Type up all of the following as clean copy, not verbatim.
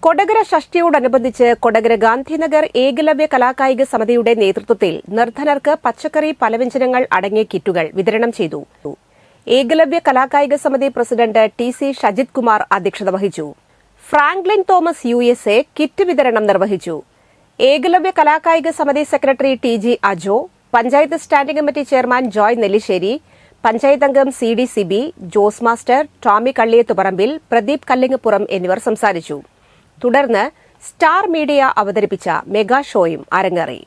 കൊടകര ഷഷ്ടിയോടനുബന്ധിച്ച് കൊടകര ഗാന്ധിനഗർ ഏകലവ്യ കലാകായിക സമിതിയുടെ നേതൃത്വത്തിൽ നിർധനർക്ക് പച്ചക്കറി പലവ്യഞ്ജനങ്ങൾ അടങ്ങിയ കിറ്റുകൾ വിതരണം ചെയ്തു. ഏകലവ്യ കലാകായിക സമിതി പ്രസിഡന്റ് ടി.സി. ഷജിത് കുമാർ അധ്യക്ഷത വഹിച്ചു. ഫ്രാങ്ക്ലിൻ തോമസ് USA കിറ്റ് വിതരണം നിർവഹിച്ചു. ഏകലവ്യ കലാകായിക സമിതി secretary TG. Ajo, panchayat standing committee chairman Joy Nellissery, panchayat അംഗം CD സിബി, ജോസ് മാസ്റ്റർ, ടോമി കള്ളിയത്തുപറമ്പിൽ, പ്രദീപ് കല്ലിങ്ങപ്പുറം എന്നിവർ സംസാരിച്ചു. തുടർന്ന് സ്റ്റാർ മീഡിയ അവതരിപ്പിച്ച മെഗാ ഷോയും അരങ്ങേറി.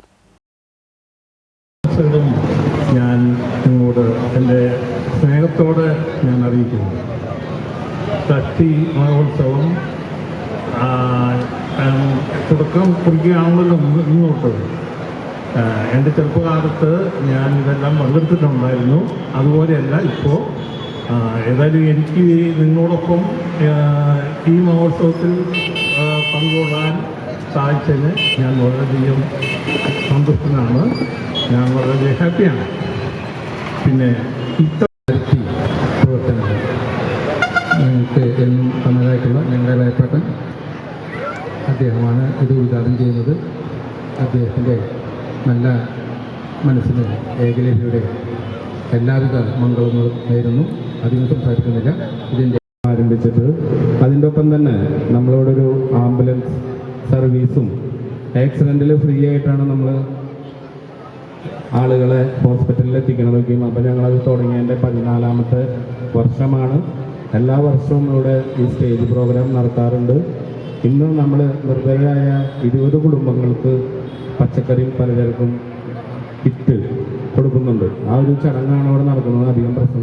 ഞാൻ നിങ്ങളോട് എൻ്റെ സ്നേഹത്തോടെ ഞാൻ അറിയിക്കുന്നു. ഷഷ്ടി മഹോത്സവം തുടക്കം കുറിക്കുകയാണല്ലോ മുന്നോട്ട്. എൻ്റെ ചെറുപ്പകാലത്ത് ഞാൻ ഇതെല്ലാം പങ്കെടുത്തിട്ടുണ്ടായിരുന്നു. അതുപോലെയല്ല ഇപ്പോൾ. ഏതായാലും എനിക്ക് നിങ്ങളോടൊപ്പം ഈ മഹോത്സവത്തിൽ പങ്കുകൊള്ളാൻ സാധിച്ചതിന് ഞാൻ വളരെയധികം സന്തുഷ്ടനാണ്. ഞാൻ വളരെ ഹാപ്പിയാണ്. പിന്നെ പ്രവർത്തനങ്ങൾ ഞങ്ങൾക്ക് എന്നും തന്നതായിട്ടുള്ള ഞങ്ങളുടെ വേപ്പെട്ടൻ അദ്ദേഹമാണ് ഇത് ഉദ്ഘാടനം ചെയ്യുന്നത്. അദ്ദേഹത്തിൻ്റെ നല്ല മനസ്സിന് ഏകലവ്യയുടെ എല്ലാവിധ മംഗളങ്ങളും നേരുന്നു. അധികം സംസാരിക്കുന്നില്ല. ഇതിൻ്റെ ആരംഭിച്ചിട്ട് അതിൻ്റെ ഒപ്പം തന്നെ നമ്മളോടൊരു ആംബുലൻസ് സർവീസും ആക്സിഡൻറ്റിൽ ഫ്രീ ആയിട്ടാണ് നമ്മൾ ആളുകളെ ഹോസ്പിറ്റലിൽ എത്തിക്കണതൊക്കെയും. അപ്പോൾ ഞങ്ങളത് തുടങ്ങിയതിൻ്റെ 14ാമത്തെ വർഷമാണ്. എല്ലാ വർഷവും ഇവിടെ ഈ സ്റ്റേജ് പ്രോഗ്രാം നടത്താറുണ്ട്. ഇന്ന് നമ്മൾ നിർദ്ധരായ 20 കുടുംബങ്ങൾക്ക് പച്ചക്കറിയും പലചരക്കും കിറ്റ് കൊടുക്കുന്നുണ്ട്. ആ ഒരു ചടങ്ങാണ് ഇവിടെ നടക്കുന്നത്. അധികം പ്രശ്നം